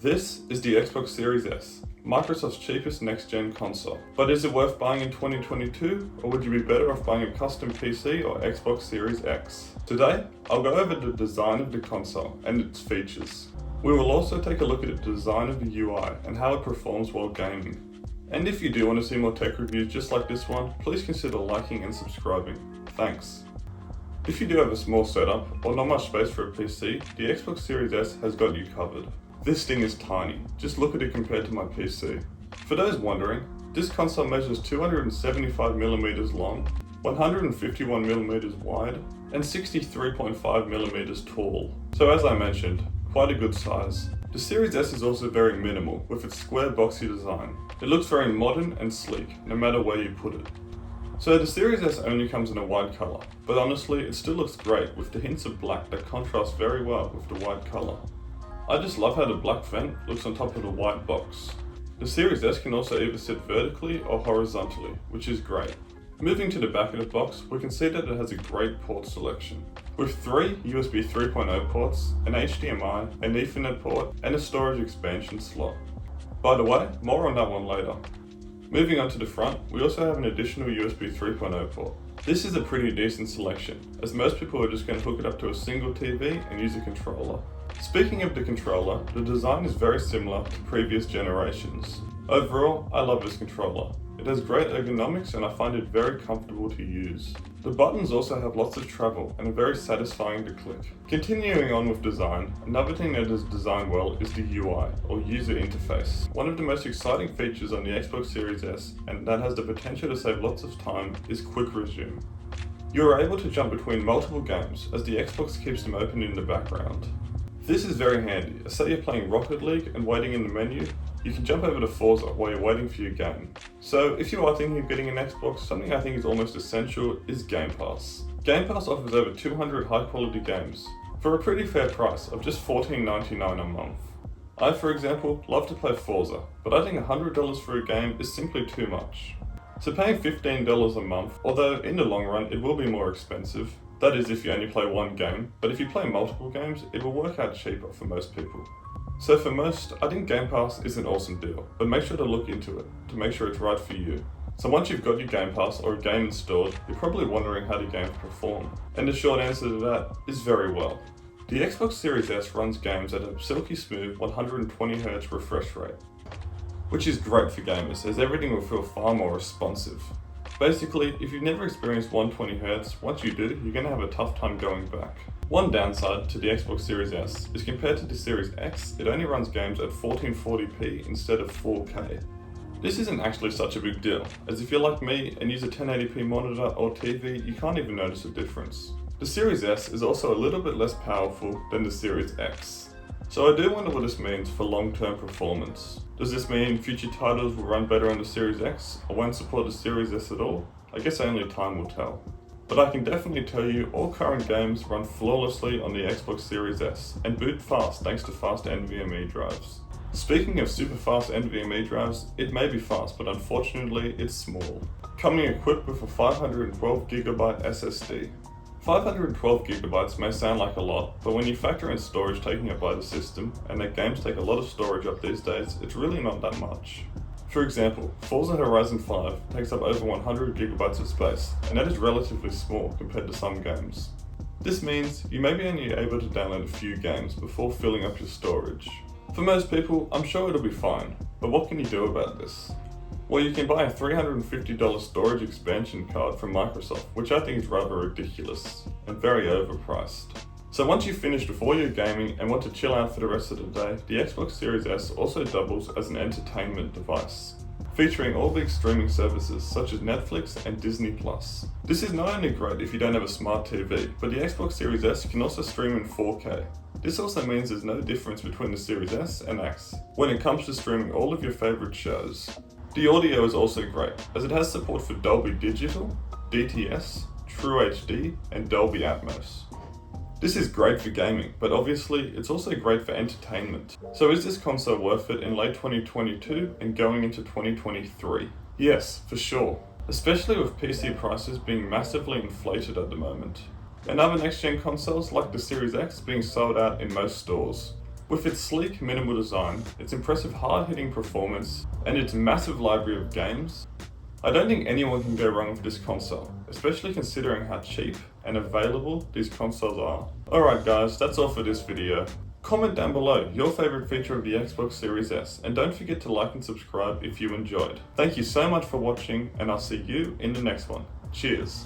This is the Xbox Series S, Microsoft's cheapest next-gen console. But is it worth buying in 2022, or would you be better off buying a custom PC or Xbox Series X? Today, I'll go over the design of the console and its features. We will also take a look at the design of the UI and how it performs while gaming. And if you do want to see more tech reviews just like this one, please consider liking and subscribing. Thanks. If you do have a small setup or not much space for a PC, the Xbox Series S has got you covered. This thing is tiny, just look at it compared to my PC. For those wondering, this console measures 275mm long, 151mm wide, and 63.5mm tall. So as I mentioned, quite a good size. The Series S is also very minimal with its square boxy design. It looks very modern and sleek, no matter where you put it. So the Series S only comes in a white colour, but honestly it still looks great with the hints of black that contrast very well with the white colour. I just love how the black vent looks on top of the white box. The Series S can also either sit vertically or horizontally, which is great. Moving to the back of the box, we can see that it has a great port selection, with 3 USB 3.0 ports, an HDMI, an Ethernet port, and a storage expansion slot. By the way, more on that one later. Moving on to the front, we also have an additional USB 3.0 port. This is a pretty decent selection, as most people are just going to hook it up to a single TV and use a controller. Speaking of the controller, the design is very similar to previous generations. Overall, I love this controller. It has great ergonomics and I find it very comfortable to use. The buttons also have lots of travel and are very satisfying to click. Continuing on with design, another thing that is designed well is the UI, or user interface. One of the most exciting features on the Xbox Series S, and that has the potential to save lots of time, is Quick Resume. You are able to jump between multiple games as the Xbox keeps them open in the background. This is very handy, as say you're playing Rocket League and waiting in the menu, you can jump over to Forza while you're waiting for your game. So if you are thinking of getting an Xbox, something I think is almost essential is Game Pass. Game Pass offers over 200 high quality games for a pretty fair price of just $14.99 a month. I, for example, love to play Forza, but I think $100 for a game is simply too much. So paying $15 a month, although in the long run it will be more expensive, that is if you only play one game, but if you play multiple games, it will work out cheaper for most people. So for most, I think Game Pass is an awesome deal, but make sure to look into it to make sure it's right for you. So once you've got your Game Pass or a game installed, you're probably wondering how the games perform. And the short answer to that is very well. The Xbox Series S runs games at a silky smooth 120Hz refresh rate, which is great for gamers as everything will feel far more responsive. Basically, if you've never experienced 120Hz, once you do, you're going to have a tough time going back. One downside to the Xbox Series S is compared to the Series X, it only runs games at 1440p instead of 4K. This isn't actually such a big deal, as if you're like me and use a 1080p monitor or TV, you can't even notice a difference. The Series S is also a little bit less powerful than the Series X. So I do wonder what this means for long-term performance. Does this mean future titles will run better on the Series X or won't support the Series S at all? I guess only time will tell. But I can definitely tell you all current games run flawlessly on the Xbox Series S and boot fast thanks to fast NVMe drives. Speaking of super fast NVMe drives, it may be fast but unfortunately it's small. Coming equipped with a 512GB SSD. 512GB may sound like a lot, but when you factor in storage taken up by the system, and that games take a lot of storage up these days, it's really not that much. For example, Forza Horizon 5 takes up over 100GB of space, and that is relatively small compared to some games. This means you may be only able to download a few games before filling up your storage. For most people, I'm sure it'll be fine, but what can you do about this? Well, you can buy a $350 storage expansion card from Microsoft, which I think is rather ridiculous and very overpriced. So once you've finished with all your gaming and want to chill out for the rest of the day, the Xbox Series S also doubles as an entertainment device, featuring all big streaming services such as Netflix and Disney+. This is not only great if you don't have a smart TV, but the Xbox Series S can also stream in 4K. This also means there's no difference between the Series S and X when it comes to streaming all of your favorite shows. The audio is also great, as it has support for Dolby Digital, DTS, True HD, and Dolby Atmos. This is great for gaming, but obviously it's also great for entertainment. So is this console worth it in late 2022 and going into 2023? Yes, for sure, especially with PC prices being massively inflated at the moment, and other next-gen consoles like the Series X being sold out in most stores. With its sleek, minimal design, its impressive hard-hitting performance, and its massive library of games, I don't think anyone can go wrong with this console, especially considering how cheap and available these consoles are. Alright guys, that's all for this video. Comment down below your favourite feature of the Xbox Series S, and don't forget to like and subscribe if you enjoyed. Thank you so much for watching, and I'll see you in the next one. Cheers!